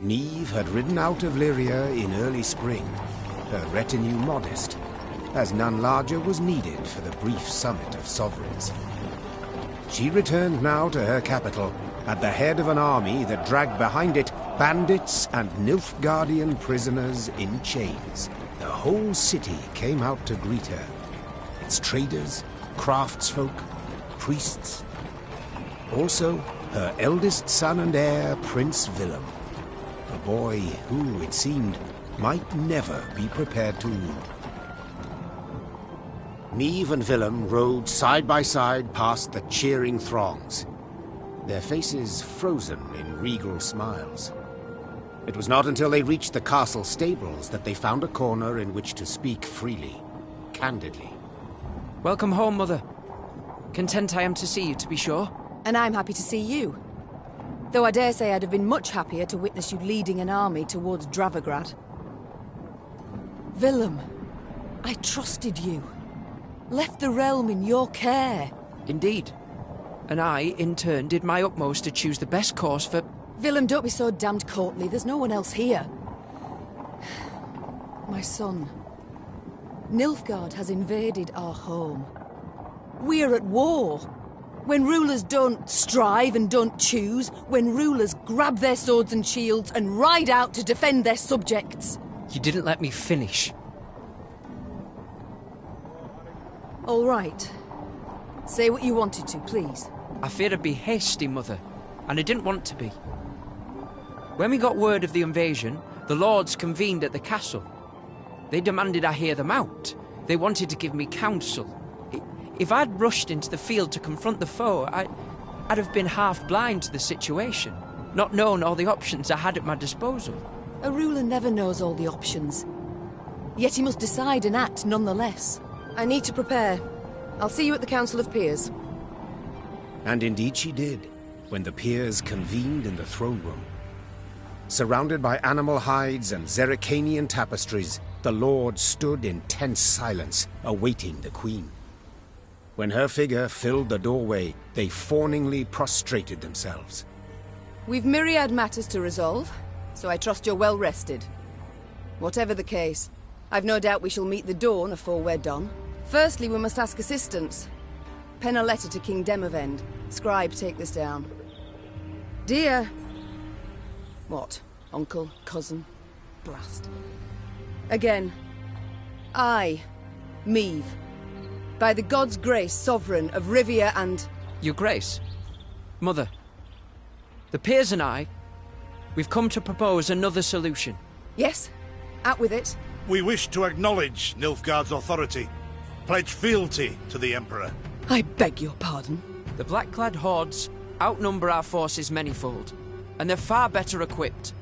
Niamh had ridden out of Lyria in early spring, her retinue modest, as none larger was needed for the brief summit of sovereigns. She returned now to her capital, at the head of an army that dragged behind it bandits and Nilfgaardian prisoners in chains. The whole city came out to greet her. Its traders, craftsfolk, priests. Also, her eldest son and heir, Prince Willem. A boy who, it seemed, might never be prepared to rule. Niamh and Willem rode side by side past the cheering throngs, their faces frozen in regal smiles. It was not until they reached the castle stables that they found a corner in which to speak freely, candidly. Welcome home, Mother. Content I am to see you, to be sure. And I'm happy to see you. Though I dare say I'd have been much happier to witness you leading an army towards Dravigrad. Willem, I trusted you. Left the realm in your care. Indeed. And I, in turn, did my utmost to choose the best course for... Willem, don't be so damned courtly. There's no one else here. My son. Nilfgaard has invaded our home. We're at war. When rulers don't strive and don't choose, when rulers grab their swords and shields and ride out to defend their subjects. You didn't let me finish. All right. Say what you wanted to, please. I feared I'd be hasty, Mother, and I didn't want to be. When we got word of the invasion, the lords convened at the castle. They demanded I hear them out. They wanted to give me counsel. If I'd rushed into the field to confront the foe, I'd have been half blind to the situation, not known all the options I had at my disposal. A ruler never knows all the options. Yet he must decide and act nonetheless. I need to prepare. I'll see you at the Council of Peers. And indeed she did, when the peers convened in the throne room. Surrounded by animal hides and Zerrikanian tapestries, the lords stood in tense silence, awaiting the queen. When her figure filled the doorway, they fawningly prostrated themselves. We've myriad matters to resolve, so I trust you're well rested. Whatever the case, I've no doubt we shall meet the dawn afore we're done. Firstly, we must ask assistance. Pen a letter to King Demavend. Scribe, take this down. Dear... What? Uncle? Cousin? Blast. Again. I, Niamh, by the gods' grace, sovereign of Rivia and... Your Grace. Mother. The peers and I, we've come to propose another solution. Yes? Out with it. We wish to acknowledge Nilfgaard's authority. Pledge fealty to the Emperor. I beg your pardon. The black-clad hordes outnumber our forces manyfold, and they're far better equipped.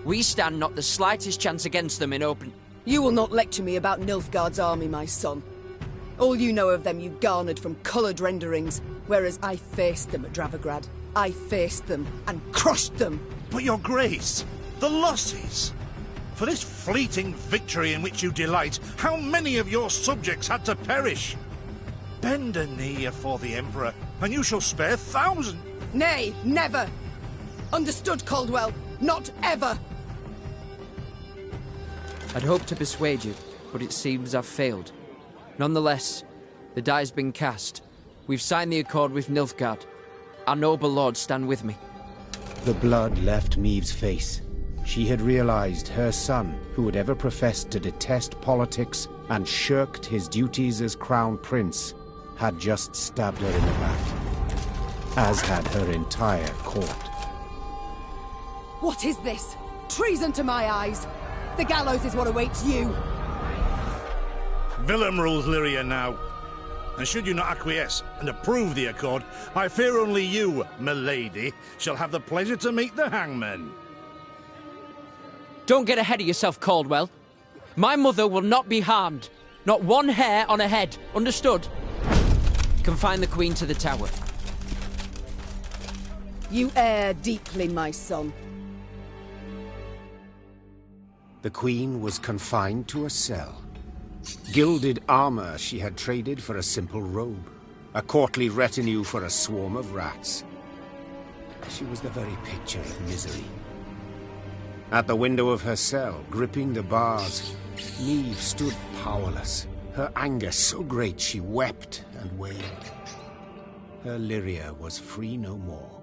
We stand not the slightest chance against them in open... You will not lecture me about Nilfgaard's army, my son. All you know of them you garnered from coloured renderings, whereas I faced them at Dravigrad. I faced them and crushed them. But your grace, the losses. For this fleeting victory in which you delight, how many of your subjects had to perish? Bend a knee afore the Emperor, and you shall spare thousands. Nay, never! Understood, Caldwell? Not ever! I'd hoped to persuade you, but it seems I've failed. Nonetheless, the die's been cast. We've signed the accord with Nilfgaard. Our noble lords stand with me. The blood left Niamh's face. She had realized her son, who had ever professed to detest politics and shirked his duties as crown prince, had just stabbed her in the back, as had her entire court. What is this? Treason to my eyes! The gallows is what awaits you! Willem rules Lyria now. And should you not acquiesce and approve the accord, I fear only you, milady, shall have the pleasure to meet the hangman. Don't get ahead of yourself, Caldwell. My mother will not be harmed. Not one hair on her head. Understood? Confine the Queen to the tower. You err deeply, my son. The Queen was confined to a cell. Gilded armor she had traded for a simple robe. A courtly retinue for a swarm of rats. She was the very picture of misery. At the window of her cell, gripping the bars, Neve stood powerless, her anger so great she wept and wailed. Her Lyria was free no more.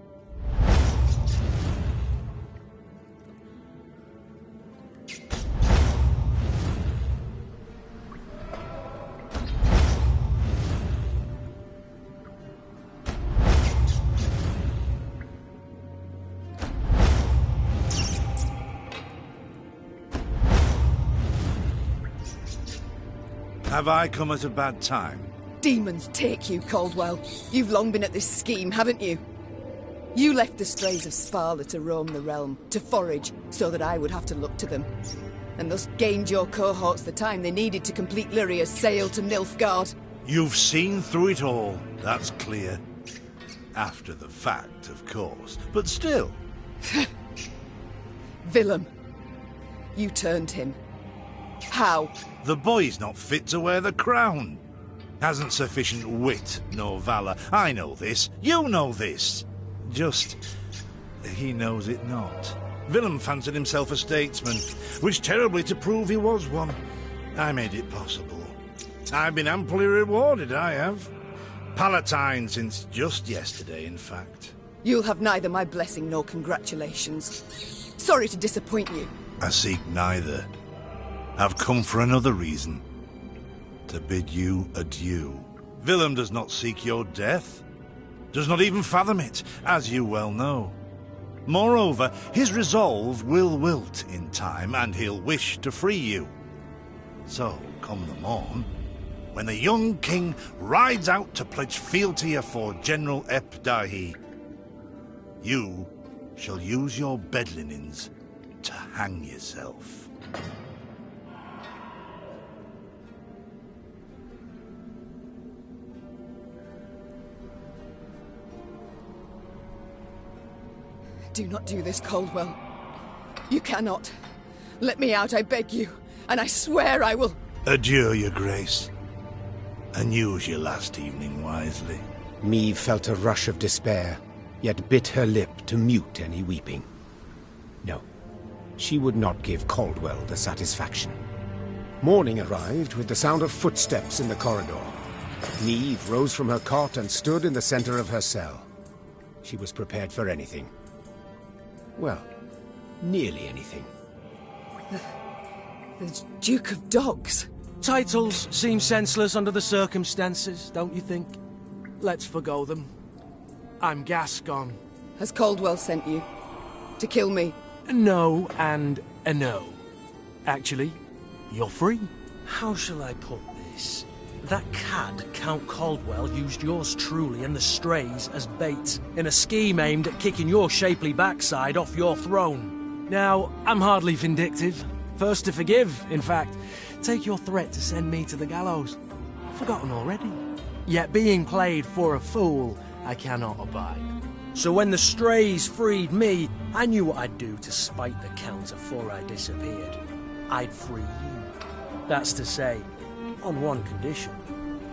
Have I come at a bad time? Demons take you, Caldwell. You've long been at this scheme, haven't you? You left the strays of Sparla to roam the realm, to forage, so that I would have to look to them. And thus gained your cohorts the time they needed to complete Lyria's sail to Nilfgaard. You've seen through it all, that's clear. After the fact, of course, but still. Willem, you turned him. How? The boy's not fit to wear the crown. Hasn't sufficient wit nor valour. I know this. You know this. Just, he knows it not. Willem fancied himself a statesman, wished terribly to prove he was one. I made it possible. I've been amply rewarded, I have. Palatine since just yesterday, in fact. You'll have neither my blessing nor congratulations. Sorry to disappoint you. I seek neither. I've come for another reason. To bid you adieu. Willem does not seek your death. Does not even fathom it, as you well know. Moreover, his resolve will wilt in time, and he'll wish to free you. So, come the morn, when the young king rides out to pledge fealty afore General Ep Dahi, you shall use your bed linens to hang yourself. Do not do this, Caldwell. You cannot. Let me out, I beg you, and I swear I will... Adieu, your grace, and use your last evening wisely. Neve felt a rush of despair, yet bit her lip to mute any weeping. No, she would not give Caldwell the satisfaction. Morning arrived with the sound of footsteps in the corridor. Neve rose from her cot and stood in the center of her cell. She was prepared for anything. Well, nearly anything. The Duke of Dogs. Titles seem senseless under the circumstances, don't you think? Let's forgo them. I'm Gascon. Has Caldwell sent you? To kill me? No and a no. Actually, you're free. How shall I put this? That cad, Count Caldwell, used yours truly and the strays as bait in a scheme aimed at kicking your shapely backside off your throne. Now, I'm hardly vindictive. First to forgive, in fact. Take your threat to send me to the gallows. Forgotten already. Yet being played for a fool, I cannot abide. So when the strays freed me, I knew what I'd do to spite the Count afore I disappeared. I'd free you. That's to say, on one condition.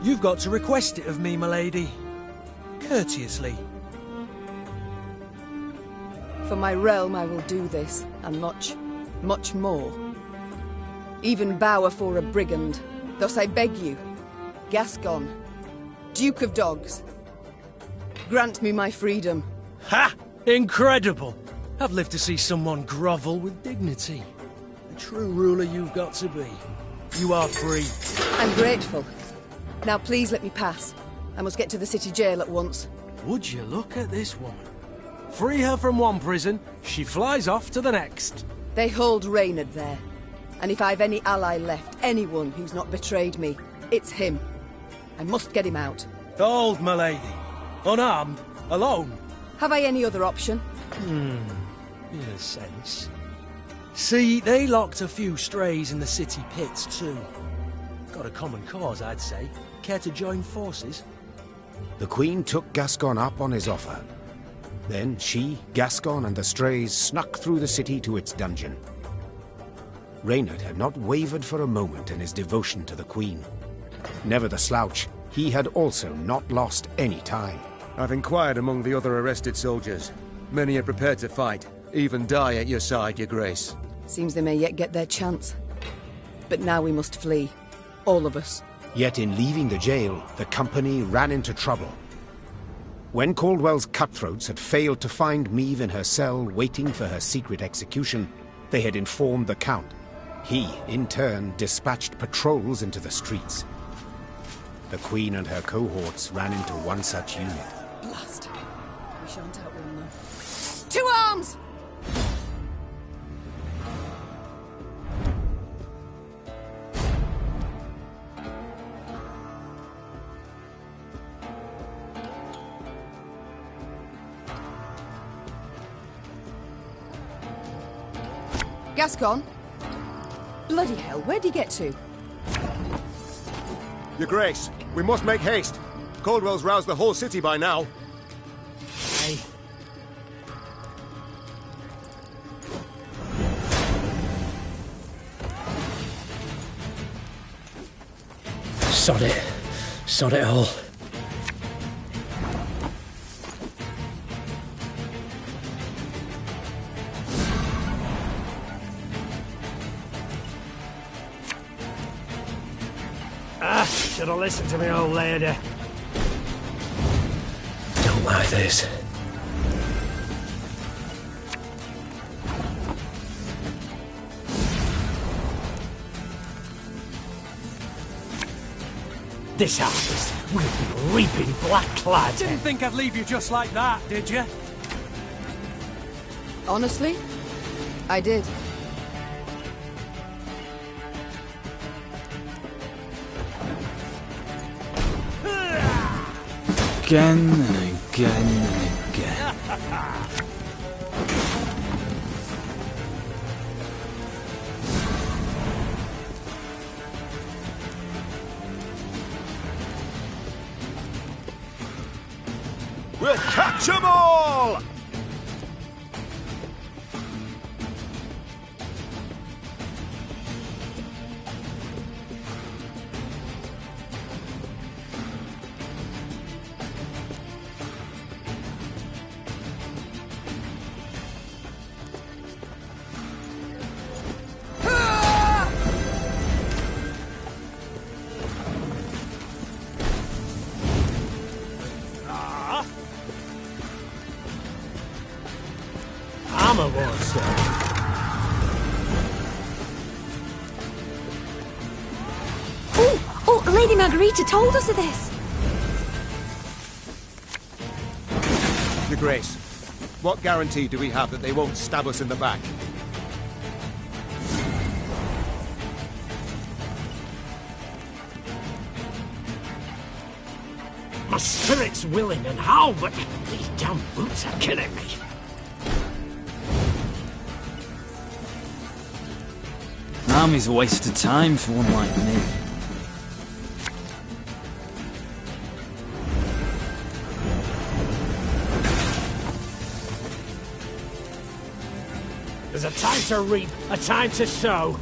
You've got to request it of me, my lady. Courteously. For my realm I will do this, and much, much more. Even bow afore a brigand. Thus I beg you, Gascon, Duke of Dogs, grant me my freedom. Ha! Incredible! I've lived to see someone grovel with dignity. The true ruler you've got to be. You are free. I'm grateful. Now please let me pass. I must get to the city jail at once. Would you look at this woman? Free her from one prison, she flies off to the next. They hold Reynard there. And if I've any ally left, anyone who's not betrayed me, it's him. I must get him out. Hold, my lady. Unarmed, alone. Have I any other option? In a sense. See, they locked a few strays in the city pits too. Got a common cause, I'd say. Care to join forces? The Queen took Gascon up on his offer. Then she, Gascon, and the strays snuck through the city to its dungeon. Reynard had not wavered for a moment in his devotion to the Queen. Never the slouch, he had also not lost any time. I've inquired among the other arrested soldiers. Many are prepared to fight, Even die at your side, Your Grace. Seems they may yet get their chance. But now we must flee. All of us. Yet in leaving the jail, the company ran into trouble. When Caldwell's cutthroats had failed to find Meve in her cell waiting for her secret execution, they had informed the Count. He, in turn, dispatched patrols into the streets. The Queen and her cohorts ran into one such unit. Blast. We shan't outrun them. To arms! Gascon? Bloody hell, where'd he get to? Your Grace, we must make haste. Caldwell's roused the whole city by now. Hey. Sod it. Sod it all. Should have listened to me, old lady. Don't like this. This harvest will be reaping black clad. Didn't think I'd leave you just like that, did you? Honestly, I did. Again and again and again. We'll catch 'em all! Armor monster. Oh, Lady Margarita told us of this. Your Grace, what guarantee do we have that they won't stab us in the back? My spirit's willing and how, but these damn boots are killing me. Army's a waste of time for one like me. There's a time to reap, a time to sow,